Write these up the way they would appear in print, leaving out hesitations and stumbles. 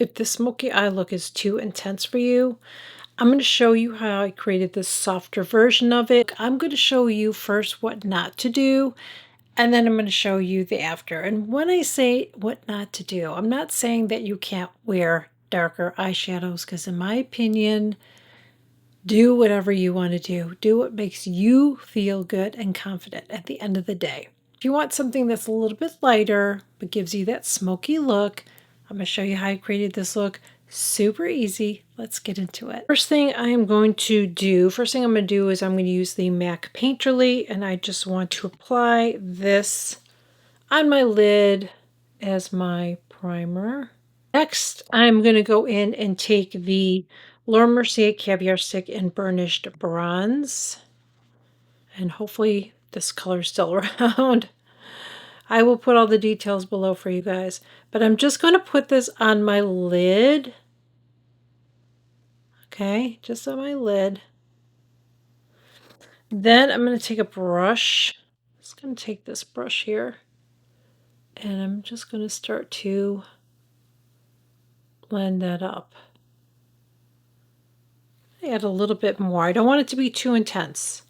If the smoky eye look is too intense for you, I'm going to show you how I created this softer version of it. I'm going to show you first what not to do, and then I'm going to show you the after. And when I say what not to do, I'm not saying that you can't wear darker eyeshadows, because in my opinion, do whatever you want to do. Do what makes you feel good and confident at the end of the day. If you want something that's a little bit lighter but gives you that smoky look, I'm going to show you how I created this look. Super easy. Let's get into it. First thing I'm going to do is I'm going to use the MAC Painterly, and I just want to apply this on my lid as my primer. Next, I'm going to go in and take the Laura Mercier Caviar Stick in Burnished Bronze. And hopefully this color is still around. I will put all the details below for you guys. But I'm just going to put this on my lid. Okay, just on my lid. Then I'm going to take a brush. I'm just going to take this brush here. And I'm just going to start to blend that up. Add a little bit more. I don't want it to be too intense.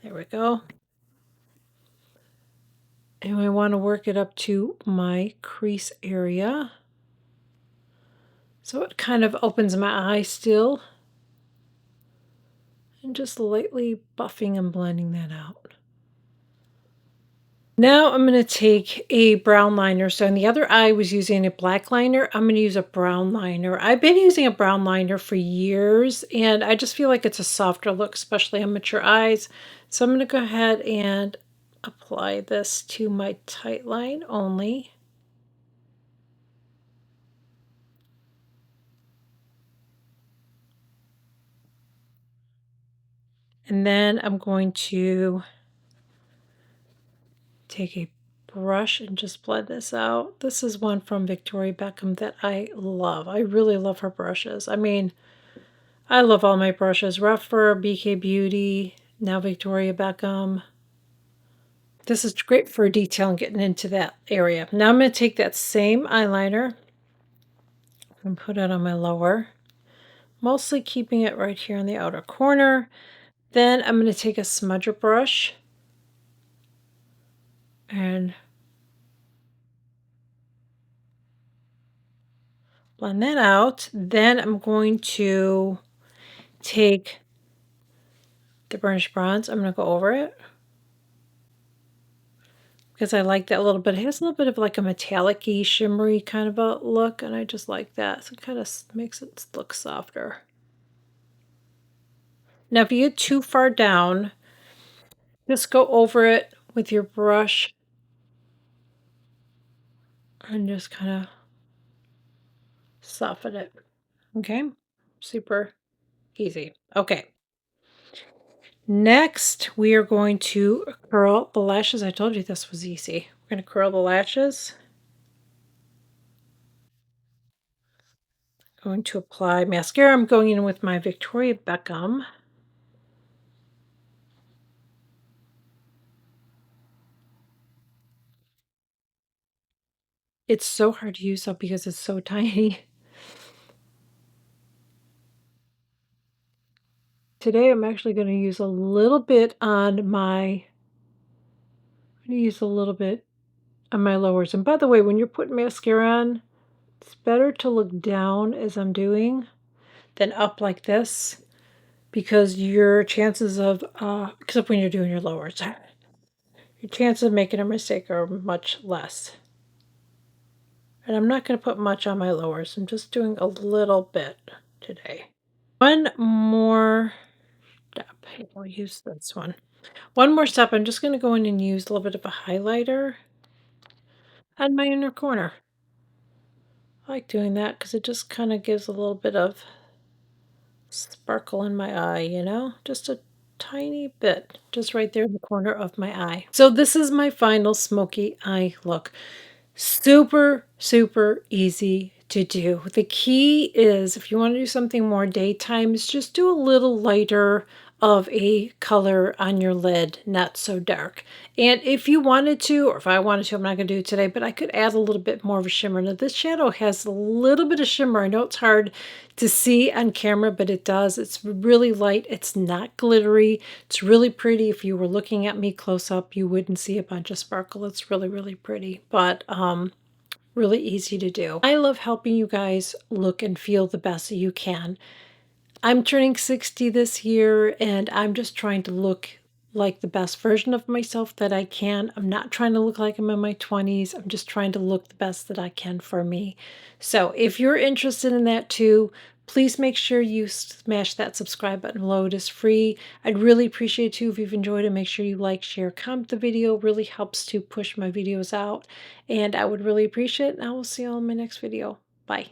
There we go. And I want to work it up to my crease area. So it kind of opens my eye still. And just lightly buffing and blending that out. Now I'm going to take a brown liner. So in the other eye I was using a black liner. I'm going to use a brown liner. I've been using a brown liner for years, and I just feel like it's a softer look, especially on mature eyes. So I'm going to go ahead and apply this to my tight line only. And then I'm going to take a brush and just blend this out. This is one from Victoria Beckham that I love. I really love her brushes. I mean, I love all my brushes. Rougher, BK Beauty, now Victoria Beckham. This is great for detail and getting into that area. Now I'm going to take that same eyeliner and put it on my lower, mostly keeping it right here in the outer corner. Then I'm going to take a smudger brush and blend that out. Then I'm going to take the burnished bronze. I'm going to go over it because I like that a little bit. It has a little bit of like a metallic-y, shimmery kind of a look, and I just like that. So it kind of makes it look softer. Now, if you get too far down, just go over it with your brush and just kind of soften it. Okay? Super easy. Okay. Next, we are going to curl the lashes. I told you this was easy. We're going to curl the lashes. Going to apply mascara. I'm going in with my Victoria Beckham. It's so hard to use up because it's so tiny. Today I'm actually going to use a little bit on my lowers. And by the way, when you're putting mascara on, it's better to look down as I'm doing than up like this, because your chances of, except when you're doing your lowers, your chances of making a mistake are much less. And I'm not going to put much on my lowers. I'm just doing a little bit today. One more step. I'll use this one. One more step. I'm just going to go in and use a little bit of a highlighter on my inner corner. I like doing that because it just kind of gives a little bit of sparkle in my eye, you know? Just a tiny bit, just right there in the corner of my eye. So this is my final smoky eye look. Super, super easy to do. The key is, if you want to do something more daytime, is just do a little lighter of a color on your lid, not so dark. And if you wanted to, or if I wanted to, I'm not going to do it today, but I could add a little bit more of a shimmer. Now, this shadow has a little bit of shimmer. I know it's hard to see on camera, but it does. It's really light. It's not glittery. It's really pretty. If you were looking at me close up, you wouldn't see a bunch of sparkle. It's really, really pretty, but really easy to do. I love helping you guys look and feel the best that you can. I'm turning 60 this year, and I'm just trying to look like the best version of myself that I can. I'm not trying to look like I'm in my 20s. I'm just trying to look the best that I can for me. So if you're interested in that too, please make sure you smash that subscribe button below. It is free. I'd really appreciate it too if you've enjoyed it. Make sure you like, share, comment the video. It really helps to push my videos out. And I would really appreciate it. And I will see you all in my next video. Bye.